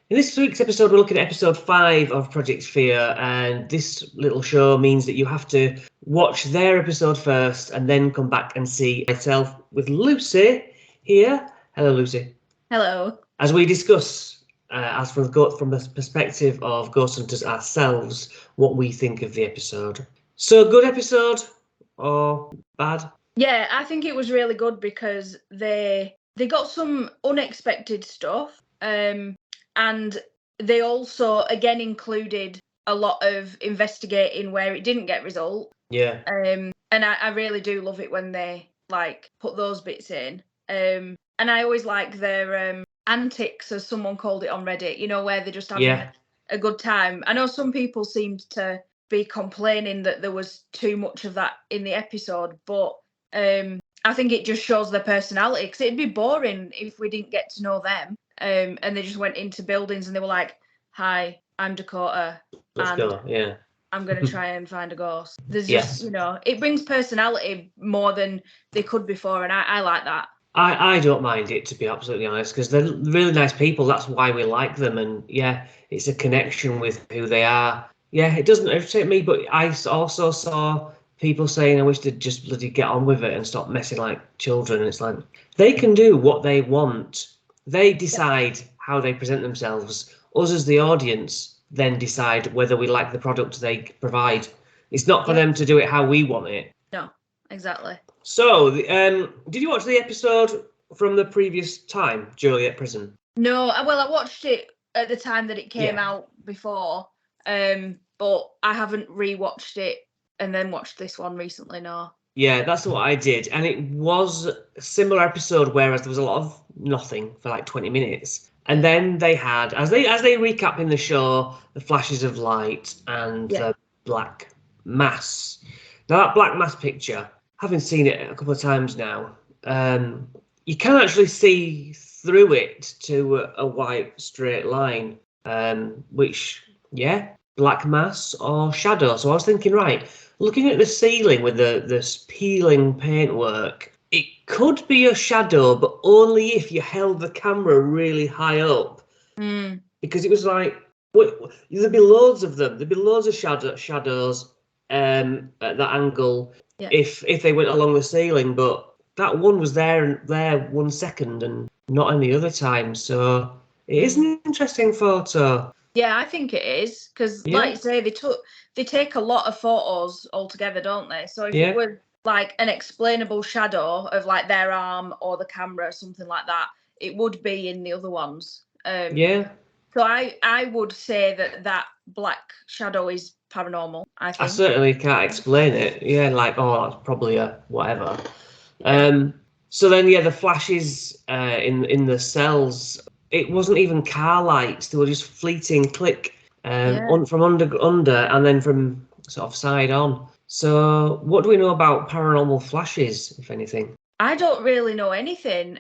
In this week's episode, we're looking at episode 5 of Project Fear, and this little show means that you have to watch their episode first and then come back and see myself with Lucy here. Hello, Lucy. Hello. As we discuss, as from the perspective of ghost hunters ourselves, what we think of the episode. So, good episode or bad? Yeah, I think it was really good because they got some unexpected stuff. And they also, again, included a lot of investigating where it didn't get result. Yeah. And I really do love it when they, like, put those bits in. And I always like their antics, as someone called it on Reddit, you know, where they're just having a good time. I know some people seemed to be complaining that there was too much of that in the episode, but I think it just shows their personality, because it'd be boring if we didn't get to know them. And they just went into buildings and they were like, "Hi, I'm Dakota. Let's go, yeah. I'm going to try and find a ghost." There's just, you know, it brings personality more than they could before, and I like that. I don't mind it, to be absolutely honest, because they're really nice people. That's why we like them, and yeah, it's a connection with who they are. Yeah, it doesn't irritate me, but I also saw people saying, "I wish they'd just bloody get on with it and stop messing like children." And it's like, they can do what they want. They decide how they present themselves. Us as the audience then decide whether we like the product they provide. It's not for them to do it how we want it. No, exactly. So, did you watch the episode from the previous time, Joliet Prison? No, well, I watched it at the time that it came out before, but I haven't rewatched it and then watched this one recently, no. Yeah, that's what I did. And it was a similar episode, whereas there was a lot of nothing for like 20 minutes. And then they had, as they recap in the show, the flashes of light and the black mass. Now, that black mass picture, having seen it a couple of times now, you can actually see through it to a white straight line, which, black mass or shadow. So I was thinking, right, looking at the ceiling with the peeling paintwork, it could be a shadow, but only if you held the camera really high up. Because it was like, there'd be loads of them. There'd be loads of shadows at that angle if they went along the ceiling. But that one was there 1 second and not any other time. So it is an interesting photo. Yeah, I think it is, because like you say, they take a lot of photos altogether, don't they? So if it was like an explainable shadow of like their arm or the camera, something like that, it would be in the other ones. So I would say that black shadow is paranormal, I think. I certainly can't explain it. Yeah, like, that's probably a whatever. So then, the flashes in the cells, it wasn't even car lights. They were just fleeting click from under and then from sort of side on. So what do we know about paranormal flashes, if anything? I don't really know anything.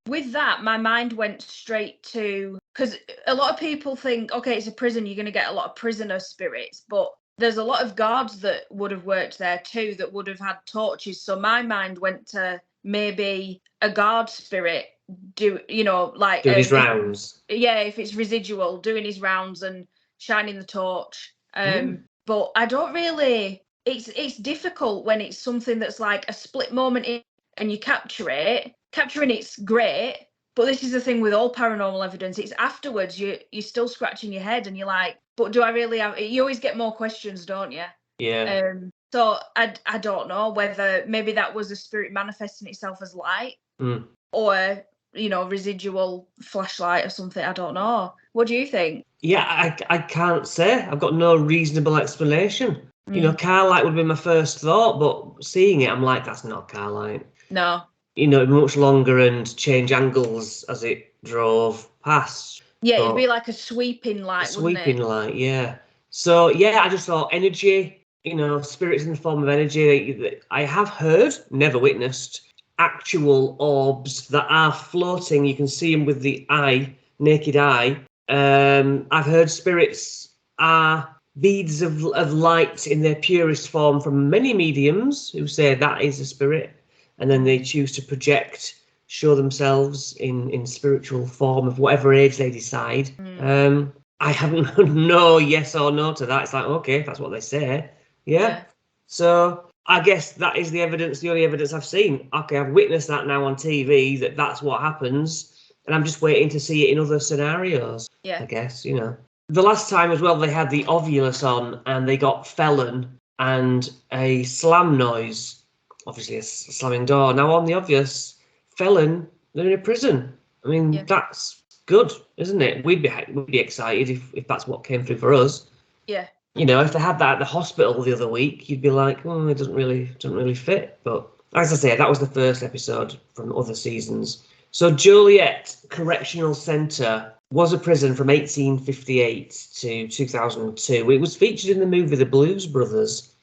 With that, my mind went straight to, because a lot of people think, okay, it's a prison, you're going to get a lot of prisoner spirits, but there's a lot of guards that would have worked there too that would have had torches. So my mind went to maybe a guard spirit doing his rounds. If it's residual, doing his rounds and shining the torch. But I don't really. It's difficult when it's something that's like a split moment and you capture it. Capturing it's great, but this is the thing with all paranormal evidence. It's afterwards you're still scratching your head and you're like, but do I really have? You always get more questions, don't you? Yeah. So I don't know whether maybe that was a spirit manifesting itself as light, or residual flashlight or something. I don't know. What do you think? Yeah, I can't say. I've got no reasonable explanation. Car light would be my first thought, but seeing it, I'm like, that's not car light. No. It'd be much longer and change angles as it drove past. Yeah, it'd be like a sweeping light, wouldn't it? Sweeping light, yeah. So, I just thought energy, spirits in the form of energy. I have heard, never witnessed, actual orbs that are floating. You can see them with the naked eye. I've heard spirits are beads of light in their purest form from many mediums who say that is a spirit, and then they choose to project show themselves in spiritual form of whatever age they decide. I haven't no yes or no to that. It's like, okay, if that's what they say. Yeah. So I guess that is the evidence, the only evidence I've seen. Okay, I've witnessed that now on TV, that's what happens. And I'm just waiting to see it in other scenarios. Yeah. I guess, you know. The last time as well, they had the Ovulus on and they got Felon and a slam noise. Obviously, a slamming door. Now, on the Ovulus, Felon, they're in a prison. I mean, that's good, isn't it? We'd be excited if that's what came through for us. Yeah. You know, if they had that at the hospital the other week, you'd be like, oh, it doesn't really fit. But as I say, that was the first episode from other seasons. So Joliet Correctional Centre was a prison from 1858 to 2002. It was featured in the movie The Blues Brothers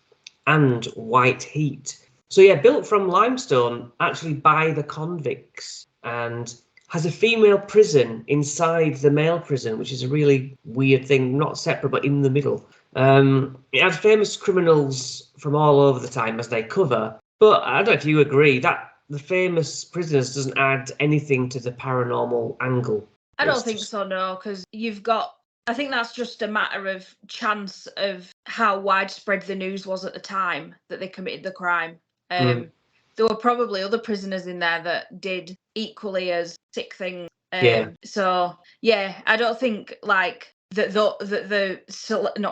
and White Heat. So yeah, built from limestone, actually by the convicts, and has a female prison inside the male prison, which is a really weird thing, not separate, but in the middle. It had famous criminals from all over the time as they cover, but I don't know if you agree that the famous prisoners doesn't add anything to the paranormal angle. I don't think so, no, because you've got, I think that's just a matter of chance of how widespread the news was at the time that they committed the crime. There were probably other prisoners in there that did equally as sick things. So, yeah, I don't think, like, not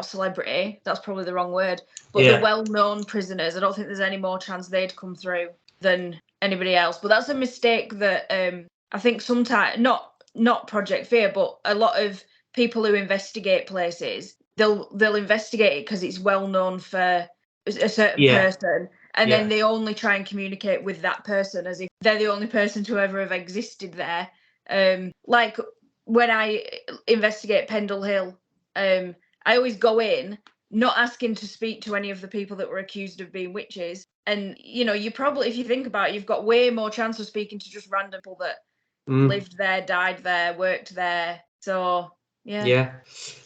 celebrity, that's probably the wrong word, but the well-known prisoners, I don't think there's any more chance they'd come through than anybody else. But that's a mistake that I think sometimes, not Project Fear, but a lot of people who investigate places, they'll investigate it because it's well known for a certain person, and then they only try and communicate with that person as if they're the only person to ever have existed there. Like when I investigate Pendle Hill, I always go in not asking to speak to any of the people that were accused of being witches. And, you know, you probably, if you think about it, you've got way more chance of speaking to just random people that lived there, died there, worked there. So, yeah.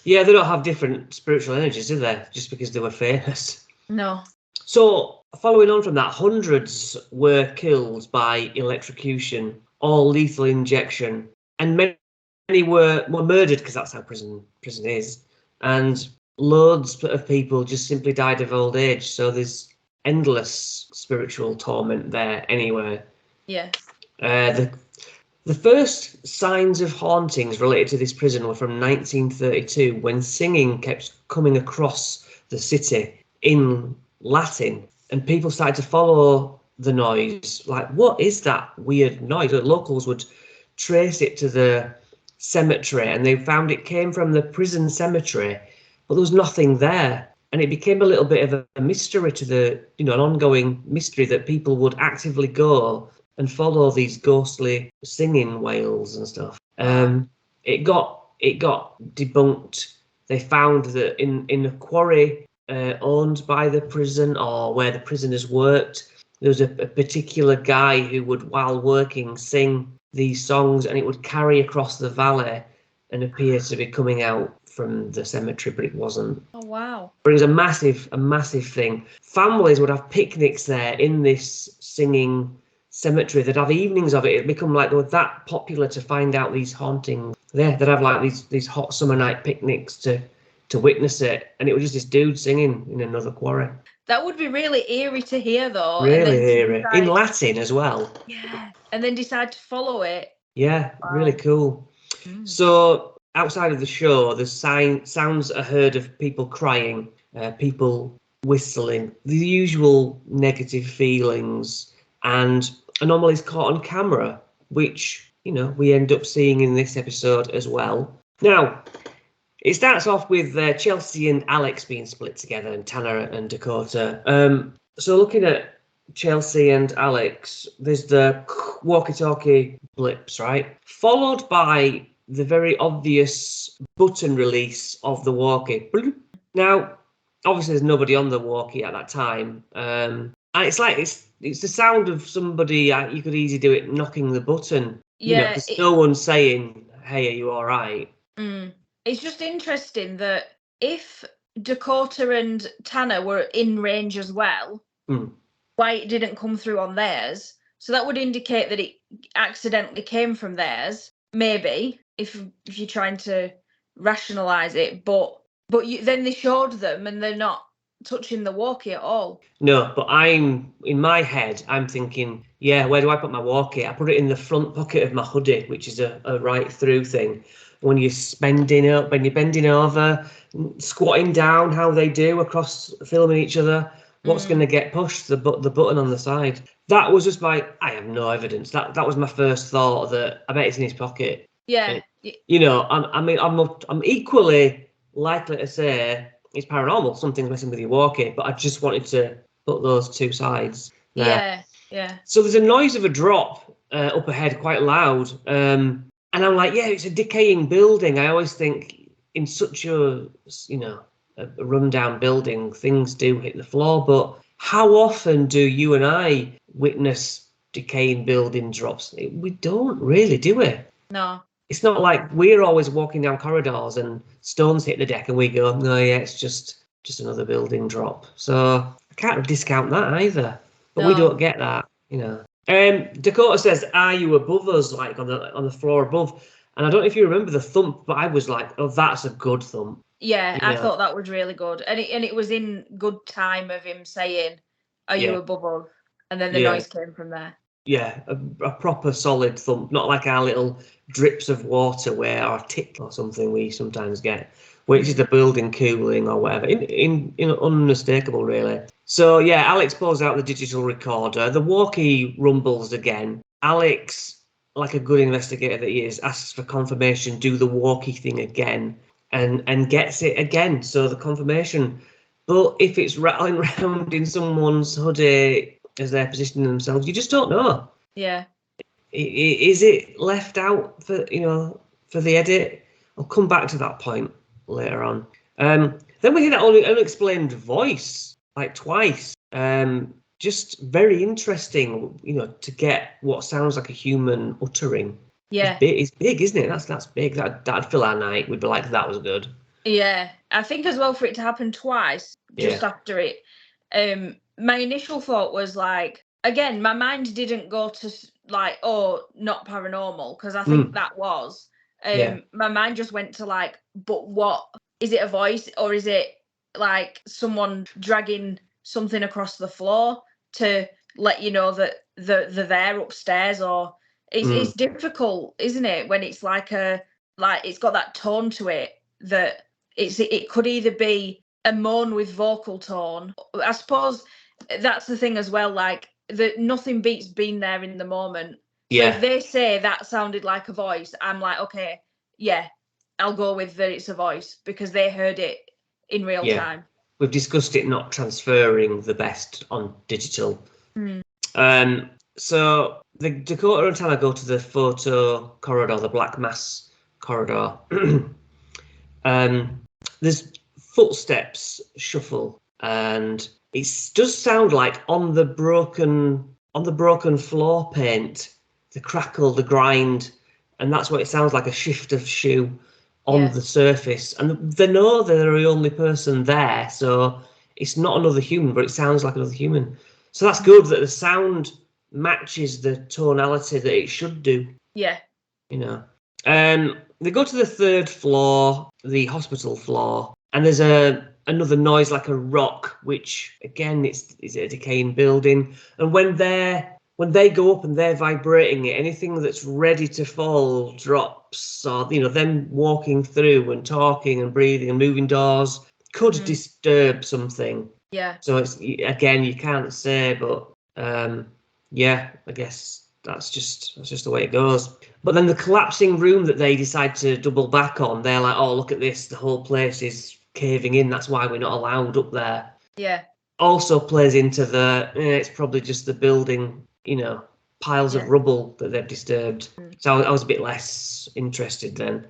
Yeah, they don't have different spiritual energies, do they? Just because they were famous. No. So, following on from that, hundreds were killed by electrocution or lethal injection, and many were murdered because that's how prison is. And loads of people just simply died of old age. So there's endless spiritual torment there anyway. Yeah. The first signs of hauntings related to this prison were from 1932, when singing kept coming across the city in Latin, and people started to follow the noise. Like, what is that weird noise? The locals would trace it to the cemetery, and they found it came from the prison cemetery, but there was nothing there. And it became a little bit of a mystery to an ongoing mystery that people would actively go and follow these ghostly singing wails and stuff. It got debunked. They found that in a quarry owned by the prison, or where the prisoners worked, there was a particular guy who would, while working, sing these songs, and it would carry across the valley and appear to be coming out from the cemetery, but it wasn't. Oh, wow. But it was a massive thing. Families would have picnics there in this singing cemetery. They'd have evenings of it. It'd become like they were that popular to find out these hauntings. They'd have like these hot summer night picnics to witness it, and it was just this dude singing in another quarry. That would be really eerie to hear, though. Really eerie. In Latin as well. Yeah. And then decide to follow it. Yeah, really cool. So outside of the show, there's sounds are heard of people crying, people whistling, the usual negative feelings, and anomalies caught on camera, which, we end up seeing in this episode as well. Now, it starts off with Chelsea and Alex being split together, and Tanner and Dakota. So looking at Chelsea and Alex, there's the walkie-talkie blips, right? Followed by the very obvious button release of the walkie. Now, obviously there's nobody on the walkie at that time. And it's like, it's the sound of somebody, you could easily do it knocking the button. Yeah. Because no one's saying, hey, are you all right? It's just interesting that if Dakota and Tanner were in range as well, why it didn't come through on theirs. So that would indicate that it accidentally came from theirs, maybe, if you're trying to rationalize it, but then they showed them and they're not touching the walkie at all. No, but in my head, I'm thinking, yeah, where do I put my walkie? I put it in the front pocket of my hoodie, which is a right through thing. When you're bending up, when you're bending over, squatting down, how they do across filming each other, what's going to get pushed? The button on the side. That was just I have no evidence. That was my first thought, that I bet it's in his pocket. Yeah. You know, I'm equally likely to say it's paranormal. Something's messing with your walkie, but I just wanted to put those two sides there. Yeah. So there's a noise of a drop up ahead, quite loud. And I'm like, yeah, it's a decaying building. I always think in such a rundown building, things do hit the floor. But how often do you and I witness decaying building drops? We don't really, do we? No. It's not like we're always walking down corridors and stones hit the deck and we go, no, yeah, it's just another building drop. So I can't discount that either. But we don't get that, you know. Dakota says, "Are you above us, like on the floor above?" And I don't know if you remember the thump, but I was like, "Oh, that's a good thump." Yeah, I thought that was really good, and it was in good time of him saying, "Are you above us?" And then the noise came from there. Yeah, a proper solid thump, not like our little drips of water where our tick or something we sometimes get, which is the building cooling or whatever. In unmistakable, really. So yeah, Alex pulls out the digital recorder. The walkie rumbles again. Alex, like a good investigator that he is, asks for confirmation. Do the walkie thing again, and gets it again. So the confirmation. But if it's rattling around in someone's hoodie as they're positioning themselves, you just don't know. Yeah. Is it left out for the edit? I'll come back to that point later on. Then we hear that unexplained voice like twice. Just very interesting, to get what sounds like a human uttering. Yeah. It's big, isn't it? That's big. That'd fill our night. We'd be like, that was good. Yeah, I think as well for it to happen twice, just after it. My initial thought was like, again, my mind didn't go to like, oh, not paranormal, because I think that was. My mind just went to like, but what is it? A voice, or is it like someone dragging something across the floor to let you know that they're there upstairs? Or it's difficult, isn't it, when it's like it's got that tone to it that it could either be a moan with vocal tone. I suppose that's the thing as well, like that nothing beats being there in the moment. So if they say that sounded like a voice, I'm like, okay, yeah, I'll go with that it's a voice because they heard it in real time. We've discussed it not transferring the best on digital. So the Dakota and Tanner go to the photo corridor, the black mass corridor. There's footsteps shuffle, and it does sound like on the broken floor paint, the crackle, the grind, and that's what it sounds like, a shift of shoe on the surface. And they know they're the only person there, so it's not another human, but it sounds like another human. So that's good that the sound matches the tonality that it should do. Yeah. They go to the third floor, the hospital floor, and there's another noise like a rock, which again is a decaying building. And when they go up and they're vibrating it, anything that's ready to fall drops, or them walking through and talking and breathing and moving doors could disturb something. Yeah. So it's, again, you can't say, but I guess that's just the way it goes. But then the collapsing room that they decide to double back on, they're like, oh, look at this, the whole place is caving in, that's why we're not allowed up there. Yeah. Also plays into it's probably just the building, piles of rubble that they've disturbed. So I was a bit less interested then.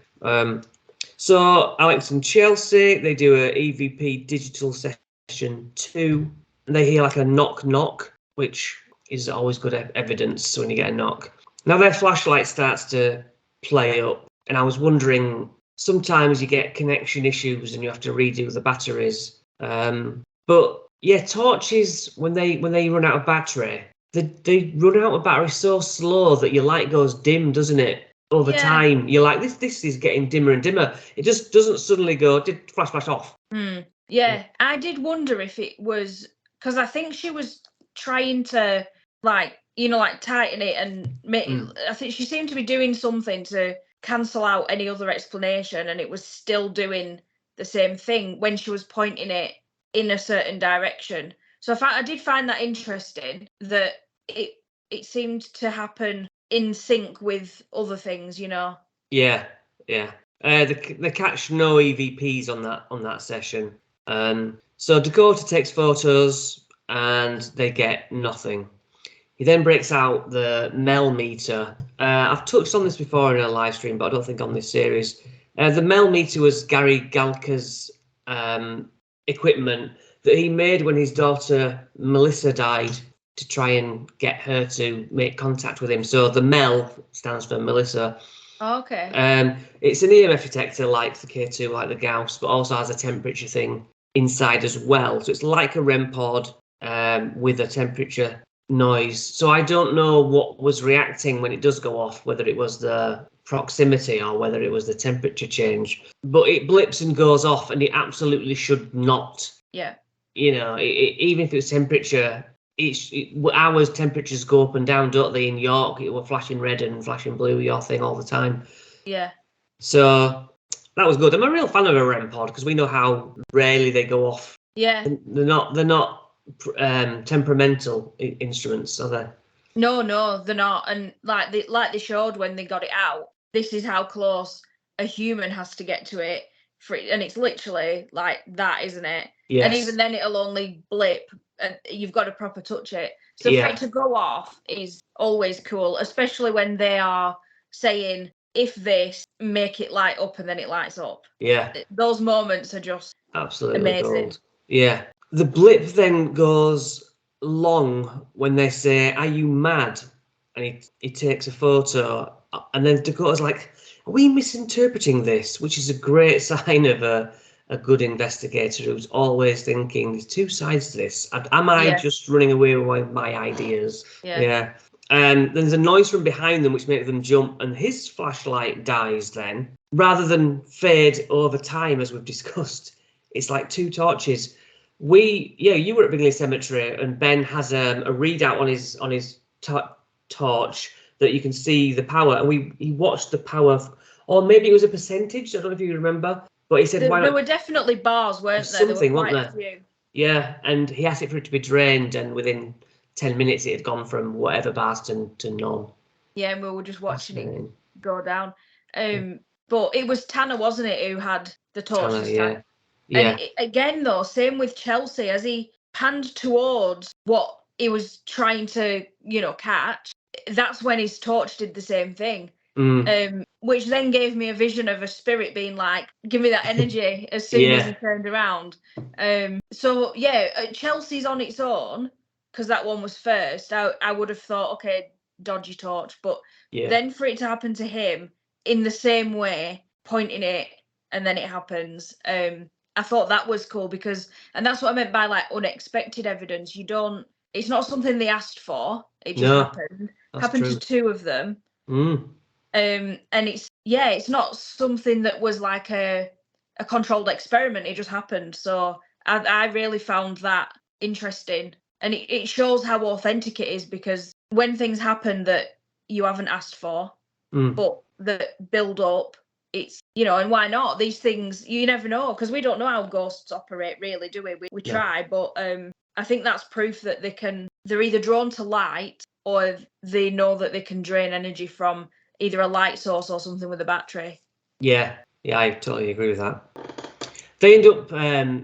So Alex and Chelsea, they do a EVP digital session 2, and they hear like a knock knock, which is always good evidence when you get a knock. Now their flashlight starts to play up, and I was wondering, sometimes you get connection issues and you have to redo the batteries. But yeah, torches, when they run out of battery, they run out of battery so slow that your light goes dim, doesn't it? Over time, you're like, this is getting dimmer and dimmer. It just doesn't suddenly go, did flash off. Yeah, I did wonder if it was, because I think she was trying to, like, tighten it and make, I think she seemed to be doing something to cancel out any other explanation, and it was still doing the same thing when she was pointing it in a certain direction. So I did find that interesting, that it seemed to happen in sync with other things, Yeah. They catch no EVPs on that session. So Dakota takes photos and they get nothing. He then breaks out the Mel meter. I've touched on this before in a live stream, but I don't think on this series. The Mel meter was Gary Galka's equipment that he made when his daughter Melissa died, to try and get her to make contact with him. So the Mel stands for Melissa. Okay. It's an EMF detector like the K2, like the Gauss, but also has a temperature thing inside as well. So it's like a REM pod with a temperature noise. So I don't know what was reacting when it does go off, whether it was the proximity or whether it was the temperature change. But it blips and goes off, and it absolutely should not. Yeah. Even if it's temperature, our temperatures go up and down, don't they? In York, it were flashing red and flashing blue, your thing all the time. Yeah. So that was good. I'm a real fan of a REM pod because we know how rarely they go off. Yeah. They're not temperamental instruments, are they? No, they're not. And like they showed when they got it out, this is how close a human has to get to it and it's literally like that, isn't it? Yes. And even then it'll only blip, and you've got to proper touch it. So for it to go off is always cool, especially when they are saying, if this, make it light up, and then it lights up. Yeah. Those moments are just absolutely amazing. Gold. Yeah. The blip then goes long when they say, "Are you mad?" And he takes a photo, and then Dakota's like, "Are we misinterpreting this?" Which is a great sign of a good investigator who's always thinking there's two sides to this. Am I just running away with my ideas? Yeah. There's a noise from behind them which makes them jump, and his flashlight dies then. Rather than fade over time, as we've discussed, it's like two torches. You were at Bingley Cemetery, and Ben has a readout on his torch that you can see the power, and he watched the power, or maybe it was a percentage. I don't know if you remember, but he said there were definitely bars, weren't there? Something, weren't there? Yeah, and he asked it for it to be drained, and within 10 minutes it had gone from whatever bars to none. Yeah, and we were just watching it go down. But it was Tanner, wasn't it, who had the torch? Yeah. And again, though, same with Chelsea, as he panned towards what he was trying to, catch, that's when his torch did the same thing. Which then gave me a vision of a spirit being like, give me that energy as soon as he turned around. So Chelsea's on its own, because that one was first. I would have thought, okay, dodgy torch, but then for it to happen to him in the same way, pointing it, and then it happens. I thought that was cool, and that's what I meant by like unexpected evidence. It's not something they asked for. It just happened to two of them. And it's not something that was like a controlled experiment. It just happened. So I really found that interesting, and it shows how authentic it is, because when things happen that you haven't asked for, but that build up, it's, and why not? These things, you never know, because we don't know how ghosts operate, really, do we? We try, but I think that's proof that they're either drawn to light, or they know that they can drain energy from either a light source or something with a battery. Yeah, I totally agree with that. They end up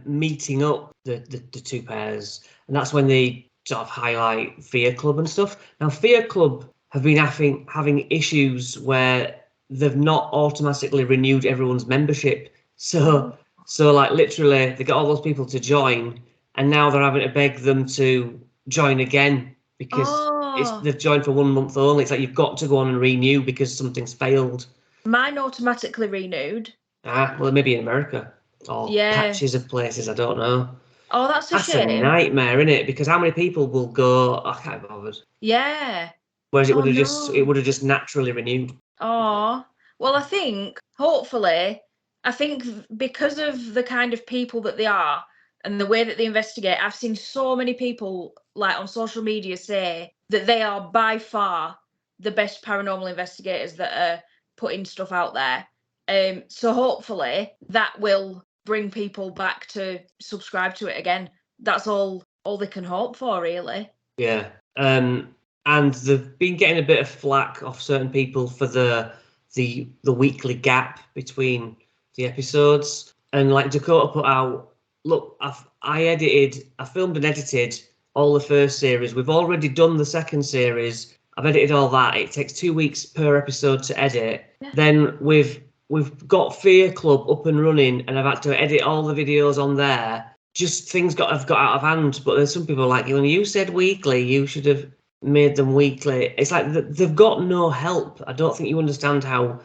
meeting up, the two pairs, and that's when they sort of highlight Fear Club and stuff. Now, Fear Club have been having issues where they've not automatically renewed everyone's membership. So like literally they got all those people to join, and now they're having to beg them to join again, because they've joined for 1 month only. It's like you've got to go on and renew because something's failed. Mine automatically renewed. Well, maybe in America or patches of places, I don't know. Oh, that's a That's a shame. nightmare, isn't it? Because how many people will go, "Oh, I can't be bothered." Yeah. Whereas it Oh would have just no. naturally renewed. Oh. Well, I think hopefully, because of the kind of people that they are and the way that they investigate, I've seen so many people like on social media say that they are by far the best paranormal investigators that are putting stuff out there. So hopefully that will bring people back to subscribe to it again. That's all they can hope for, really. Yeah. And they've been getting a bit of flack off certain people for the weekly gap between the episodes. And like Dakota put out, look, I filmed and edited all the first series. We've already done the second series. I've edited all that. It takes 2 weeks per episode to edit. Yeah. Then we've got Fear Club up and running, and I've had to edit all the videos on there. Just things have got out of hand. But there's some people like, when you said weekly, you should have made them weekly. It's like they've got no help. I don't think you understand how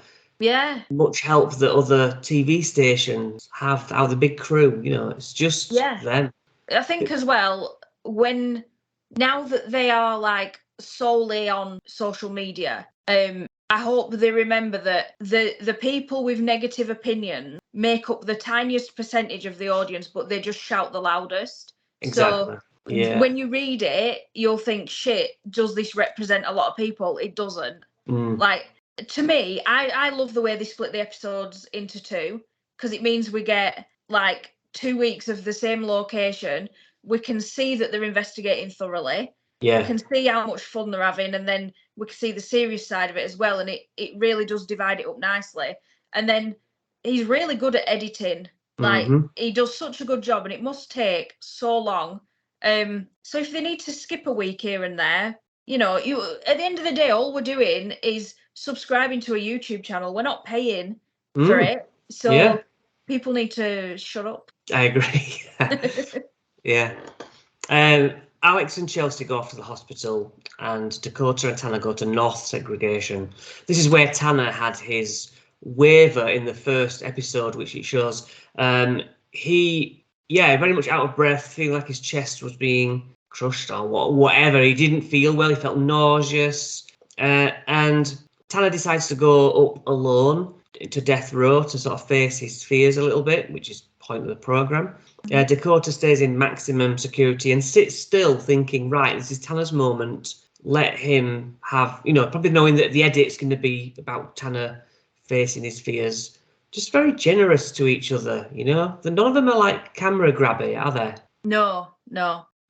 much help that other TV stations have, how the big crew, it's just them. I think as well, now that they are like solely on social media, I hope they remember that the people with negative opinions make up the tiniest percentage of the audience, but they just shout the loudest. Exactly. So when you read it, you'll think, shit, does this represent a lot of people? It doesn't. Like, to me, I love the way they split the episodes into two, because it means we get like 2 weeks of the same location. We can see that they're investigating thoroughly. Yeah. We can see how much fun they're having, and then we can see the serious side of it as well. And it really does divide it up nicely. And then he's really good at editing. Like, he does such a good job, and it must take so long. So if they need to skip a week here and there, you at the end of the day, all we're doing is subscribing to a YouTube channel. We're not paying for it. So people need to shut up. I agree. Yeah. Alex and Chelsea go off to the hospital, and Dakota and Tanner go to North Segregation. This is where Tanner had his waiver in the first episode, which it shows. He, very much out of breath, feeling like his chest was being crushed or whatever. He didn't feel well. He felt nauseous. And Tanner decides to go up alone to death row to sort of face his fears a little bit, which is the point of the program. Dakota stays in maximum security and sits still, thinking, right, this is Tanner's moment. Let him have, probably knowing that the edit's going to be about Tanner facing his fears. Just very generous to each other, None of them are like camera grabby, are they? No.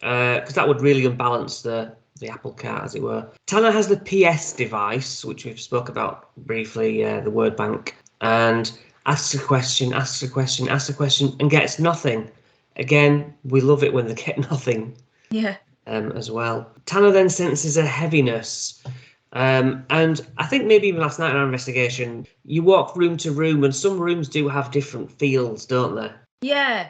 Because that would really unbalance the apple cart, as it were. Tanner has the PS device, which we've spoke about briefly, the word bank, and asks a question, and gets nothing. Again, we love it when they get nothing. Yeah. As well. Tanner then senses a heaviness. And I think maybe even last night in our investigation, you walk room to room, and some rooms do have different feels, don't they? Yeah.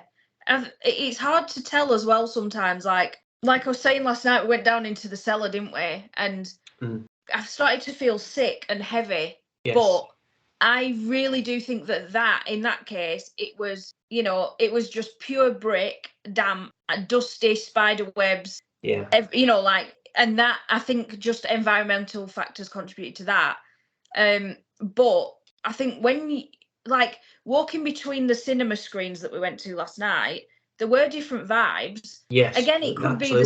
It's hard to tell as well sometimes. Like I was saying last night, we went down into the cellar, didn't we? And I started to feel sick and heavy. Yes. But I really do think that in that case, it was, it was just pure brick, damp, dusty, spider webs. Yeah. And that, I think just environmental factors contributed to that. But I think when walking between the cinema screens that we went to last night, there were different vibes. Yes. Again, it could be the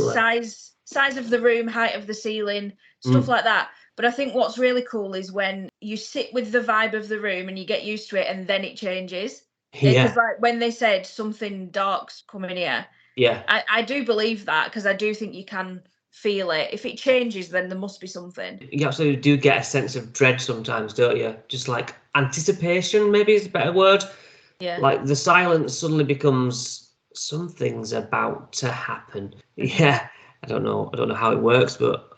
size of the room, height of the ceiling, stuff like that. But I think what's really cool is when you sit with the vibe of the room and you get used to it, and then it changes. Because when they said something dark's coming here, I do believe that, because I do think you can feel it. If it changes, then there must be something. You absolutely do get a sense of dread sometimes, don't you? Just like anticipation, maybe is a better word. Yeah. Like the silence suddenly becomes something's about to happen. Yeah. I don't know how it works, but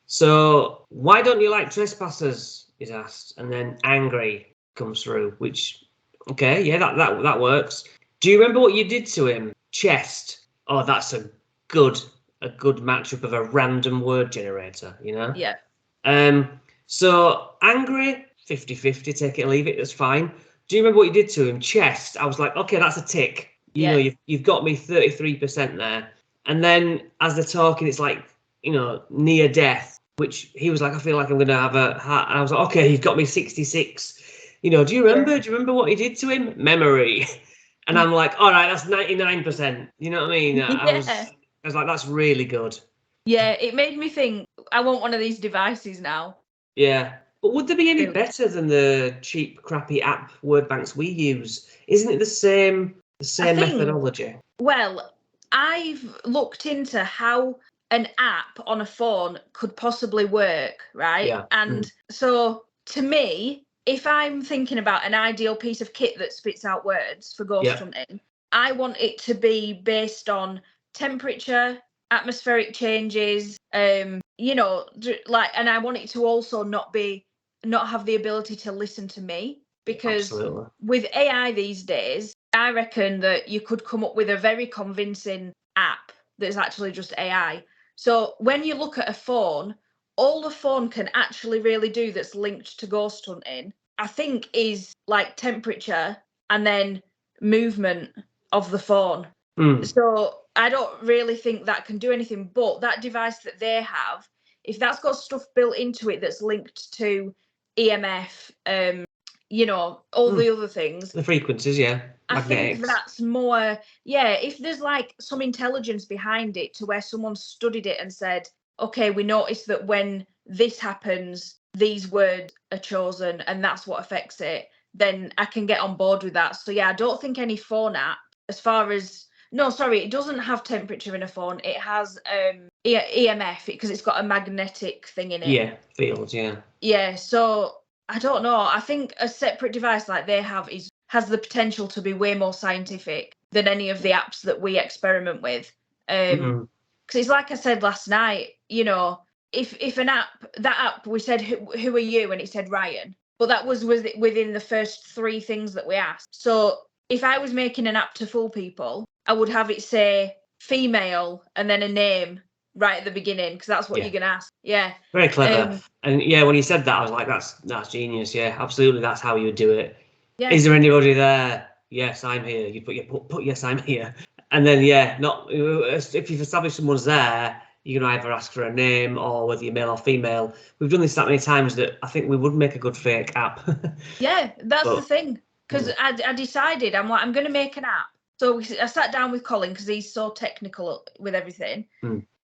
so why don't you like trespassers? Is asked, and then angry comes through, which that works. Do you remember what you did to him? Chest. Oh, that's a good matchup of a random word generator, Yeah. So angry, 50-50, take it or leave it, that's fine. Do you remember what you did to him? Chest. I was like, okay, that's a tick. You know, you've got me 33% there. And then as they're talking, it's like, you know, near death, which he was like, I feel like I'm going to have a heart. And I was like, okay, you've got me 66. You know, do you remember what he did to him? Memory. And I'm like, all right, that's 99%. You know what I mean? I was like, that's really good. Yeah, it made me think, I want one of these devices now. Yeah. But would there be any better than the cheap, crappy app word banks we use? Isn't it the same methodology? Well, I've looked into how an app on a phone could possibly work, right? Yeah. And so to me, if I'm thinking about an ideal piece of kit that spits out words for ghost hunting, I want it to be based on temperature, atmospheric changes, you know, like, and I want it to also not have the ability to listen to me, because with AI these days, I reckon that you could come up with a very convincing app that's actually just AI. So when you look at a phone, all the phone can actually really do that's linked to ghost hunting, I think, is like temperature and then movement of the phone. So I don't really think that can do anything, but that device that they have, if that's got stuff built into it that's linked to EMF, you know, all the other things, the frequencies, I think that's more, if there's like some intelligence behind it to where someone studied it and said, okay, we noticed that when this happens, these words are chosen and that's what affects it, then I can get on board with that. So yeah, I don't think any phone app, as far as, no, sorry, it doesn't have temperature in a phone. It has EMF, because it's got a magnetic thing in it. Yeah, fields, Yeah, so I don't know. I think a separate device like they have has the potential to be way more scientific than any of the apps that we experiment with. Because it's like I said last night, you know, if that app, we said, who are you? And it said Ryan. But that was within the first 3 things that we asked. So if I was making an app to fool people, I would have it say female and then a name right at the beginning, because that's what you're going to ask. Yeah. Very clever. And when you said that, I was like, that's genius. Yeah, absolutely. That's how you would do it. Yeah. Is there anybody there? Yes, I'm here. You put yes, I'm here. And then, not if you've established someone's there, you can either ask for a name or whether you're male or female. We've done this that many times that I think we would make a good fake app. Yeah, that's the thing. Because I decided, I'm like, I'm going to make an app. So I sat down with Colin, because he's so technical with everything.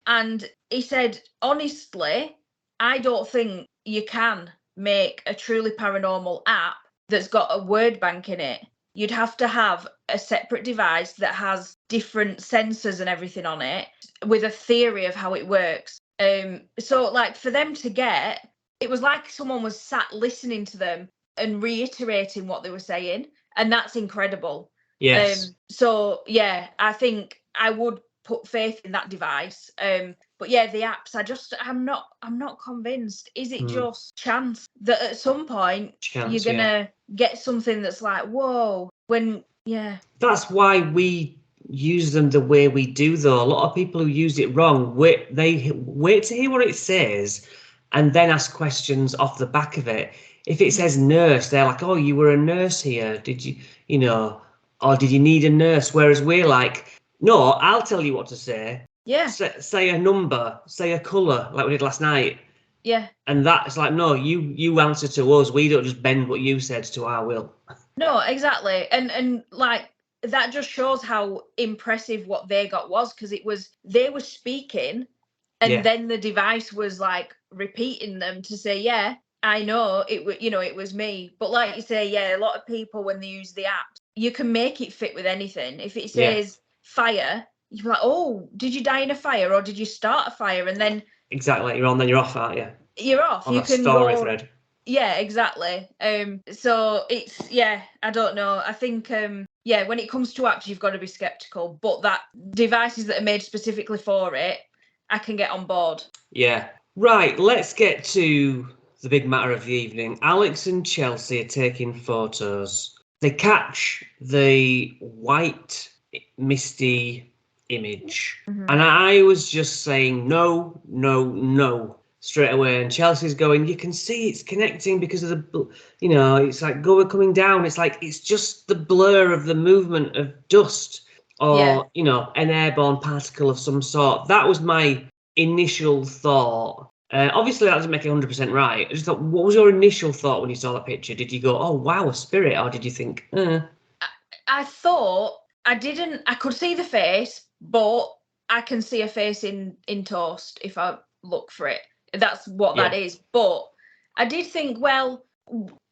And he said, honestly, I don't think you can make a truly paranormal app that's got a word bank in it. You'd have to have a separate device that has different sensors and everything on it, with a theory of how it works. So like, for them to get, it was like someone was sat listening to them and reiterating what they were saying. And that's incredible. Yes. So yeah, I think I would put faith in that device. But yeah, the apps, I'm not convinced. Is it just chance that at some point you're gonna get something that's like, whoa, that's why we use them the way we do, though. A lot of people who use it wrong, they wait to hear what it says and then ask questions off the back of it. If it says nurse, they're like, oh, you were a nurse here, did you, or did you need a nurse? Whereas we're like, no, I'll tell you what to say. Yeah. Say a number, say a colour, like we did last night. Yeah. And that's like, no, you answer to us. We don't just bend what you said to our will. No, exactly. And like, that just shows how impressive what they got was, because they were speaking and then the device was like repeating them to say, yeah, I know it was me. But like you say, a lot of people, when they use the app, you can make it fit with anything. If it says fire, you're like, oh, did you die in a fire, or did you start a fire? And then exactly, you're on, then you're off, aren't you? You're off. On you a can story go thread. Yeah, exactly. So it's I don't know. I think when it comes to apps, you've got to be skeptical. But that devices that are made specifically for it, I can get on board. Yeah. Right, let's get to the big matter of the evening. Alex and Chelsea are taking photos. They catch the white, misty image. And I was just saying, no, straight away. And Chelsea's going, you can see it's connecting because of the, it's like coming down. It's like, it's just the blur of the movement of dust. or, an airborne particle of some sort. That was my initial thought. Obviously, that doesn't make it 100% right. I just thought, what was your initial thought when you saw that picture? Did you go, oh, wow, a spirit? Or did you think, I thought I could see the face, but I can see a face in toast if I look for it. That's what that is. But I did think, well,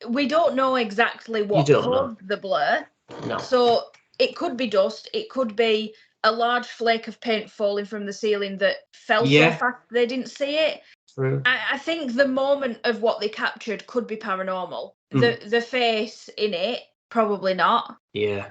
we don't know exactly what caused the blur. No. So it could be dust. It could be a large flake of paint falling from the ceiling that fell so fast they didn't see it. True. I think the moment of what they captured could be paranormal. The face in it, probably not. Yeah.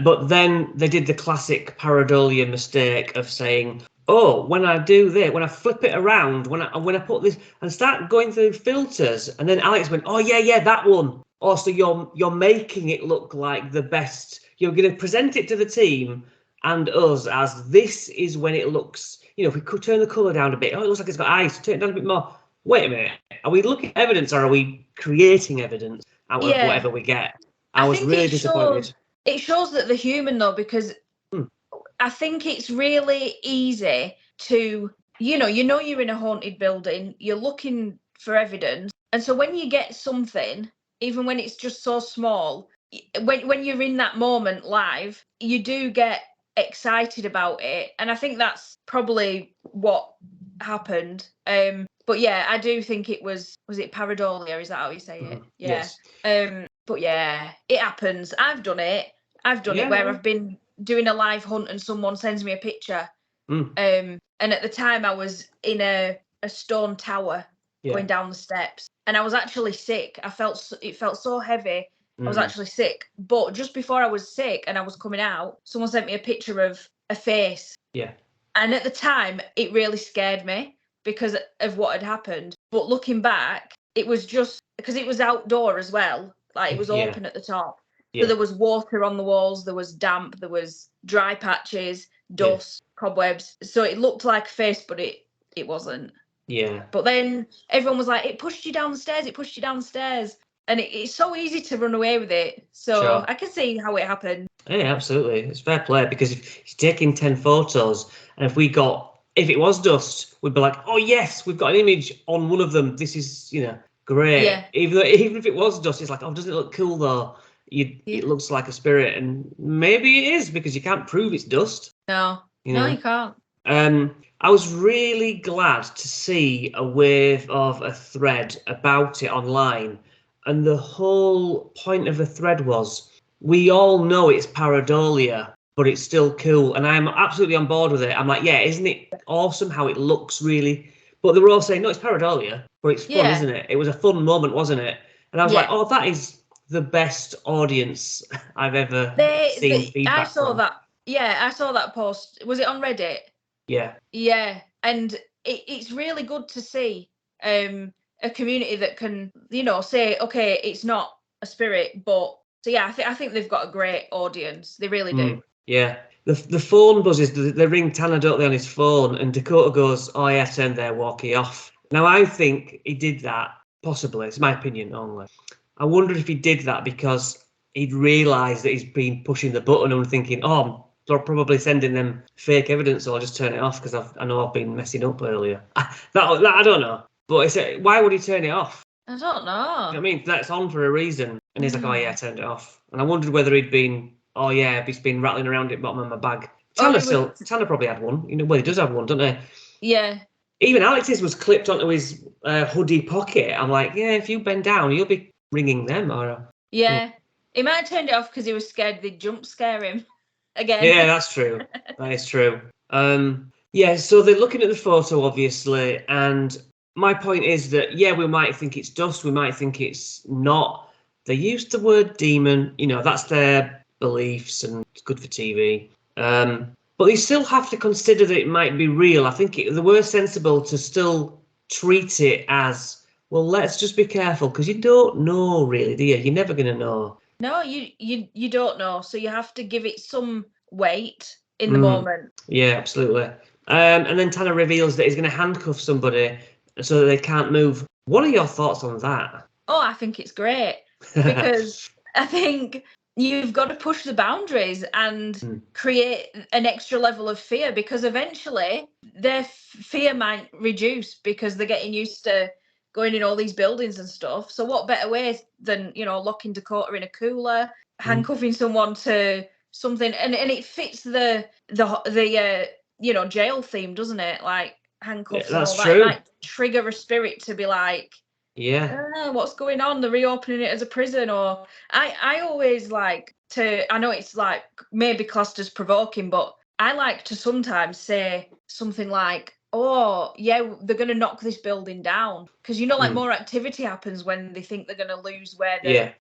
But then they did the classic Pareidolia mistake of saying, oh, when I do this, when I flip it around, when I put this and start going through filters, and then Alex went, oh yeah, that one. Oh, so you're making it look like the best. You're going to present it to the team and us as this is when it looks, if we could turn the colour down a bit, oh, it looks like it's got eyes, turn it down a bit more. Wait a minute, are we looking at evidence or are we creating evidence out of whatever we get? I was really disappointed. It shows that they're human though, because I think it's really easy to, you're in a haunted building, you're looking for evidence. And so when you get something, even when it's just so small, when you're in that moment live, you do get excited about it. And I think that's probably what happened. But yeah, I do think it was it Pareidolia? Is that how you say it? Yeah. Yes. But yeah, it happens. I've done it where I've been doing a live hunt and someone sends me a picture. And at the time I was in a stone tower going down the steps, and I was actually sick. It felt so heavy. I was actually sick. But just before I was sick and I was coming out, someone sent me a picture of a face. Yeah. And at the time, it really scared me because of what had happened. But looking back, it was just because it was outdoor as well. Like it was open at the top. So there was water on the walls, there was damp, there was dry patches, dust, cobwebs. So it looked like a face, but it wasn't. Yeah. But then everyone was like, it pushed you down the stairs. And it's so easy to run away with it. So I can see how it happened. Yeah, absolutely. It's fair play, because if he's taking 10 photos, and if it was dust, we'd be like, oh yes, we've got an image on one of them. This is, great. Yeah. Even if it was dust, it's like, oh, doesn't it look cool though? It looks like a spirit, and maybe it is, because you can't prove it's dust. No, you can't. I was really glad to see a wave of a thread about it online, and the whole point of the thread was, we all know it's Paradolia, but it's still cool, and I'm absolutely on board with it. I'm like, yeah, isn't it awesome how it looks really? But they were all saying, no, it's Paradolia, but it's fun, isn't it? It was a fun moment, wasn't it? And I was like, oh, that is the best audience I've ever seen feedback I saw from. that. Yeah, I saw that post. Was it on Reddit? Yeah. Yeah, and it's really good to see a community that can, say, okay, it's not a spirit, but so yeah, I think they've got a great audience. They really do. Yeah. The phone buzzes, they ring Tanner, don't they, on his phone, and Dakota goes, oh yeah, turn their walkie off. Now I think he did that, possibly, it's my opinion only. I wondered if he did that because he'd realised that he's been pushing the button and thinking, oh, they're probably sending them fake evidence, so I'll just turn it off because I know I've been messing up earlier. That I don't know. But why would he turn it off? I don't know. I mean, that's on for a reason. And he's like, oh yeah, I turned it off. And I wondered whether he'd been, oh yeah, he's been rattling around at the bottom of my bag. Tanner probably had one. Well, he does have one, doesn't he? Yeah. Even Alex's was clipped onto his hoodie pocket. I'm like, yeah, if you bend down, you'll be ringing them. Yeah. He might have turned it off because he was scared they'd jump scare him again. Yeah, that's true. That is true. Yeah, so they're looking at the photo, obviously, and my point is that, yeah, we might think it's dust, we might think it's not. They used the word demon, that's their beliefs, and it's good for TV. But they still have to consider that it might be real. I think they were sensible to still treat it as, well, let's just be careful, because you don't know, really, do you? You're never going to know. No, you don't know, so you have to give it some weight in the moment. Yeah, absolutely. And then Tanner reveals that he's going to handcuff somebody so that they can't move. What are your thoughts on that? Oh, I think it's great, because I think you've got to push the boundaries and create an extra level of fear, because eventually their fear might reduce because they're getting used to going in all these buildings and stuff. So what better way than, locking Dakota in a cooler, handcuffing someone to something, and it fits the jail theme, doesn't it? Like handcuffs and all that. It might trigger a spirit to be like, what's going on? They're reopening it as a prison. Or I always like to, I know it's like maybe classed as provoking, but I like to sometimes say something like, oh yeah, they're going to knock this building down, because like more activity happens when they think they're going to lose where they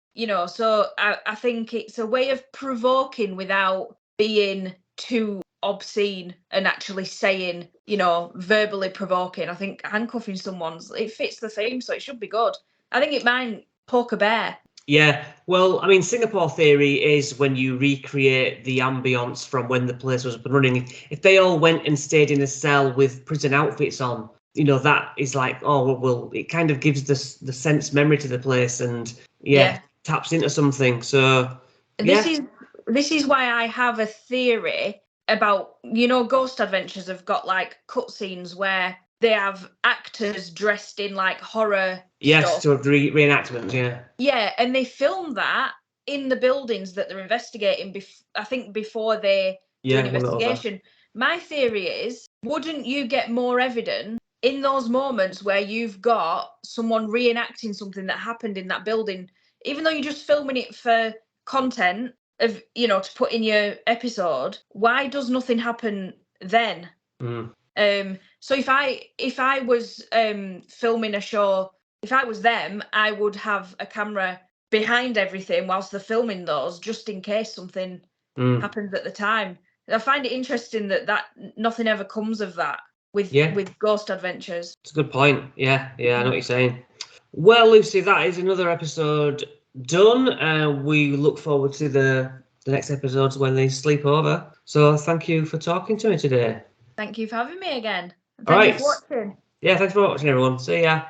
so I think it's a way of provoking without being too obscene and actually saying, verbally provoking. I think handcuffing someone's, it fits the theme, so it should be good. I think it might poke a bear. Yeah, well, I mean, Singapore theory is when you recreate the ambience from when the place was up and running. If they all went and stayed in a cell with prison outfits on, that is like, oh, well, it kind of gives the sense memory to the place, and taps into something. So this is why I have a theory about, Ghost Adventures have got like cutscenes where they have actors dressed in like horror stuff. So reenactment, yeah, and they film that in the buildings that they're investigating. I think before they do an investigation. My theory is, wouldn't you get more evidence in those moments where you've got someone reenacting something that happened in that building, even though you're just filming it for content of, to put in your episode? Why does nothing happen then? So if I was filming a show, if I was them, I would have a camera behind everything whilst they're filming those, just in case something happens at the time. I find it interesting that nothing ever comes of that with Ghost Adventures. It's a good point. Yeah, I know what you're saying. Well, Lucy, that is another episode done. We look forward to the next episodes when they sleep over. So thank you for talking to me today. Thank you for having me again. And thank you for watching. Yeah, thanks for watching, everyone. See ya.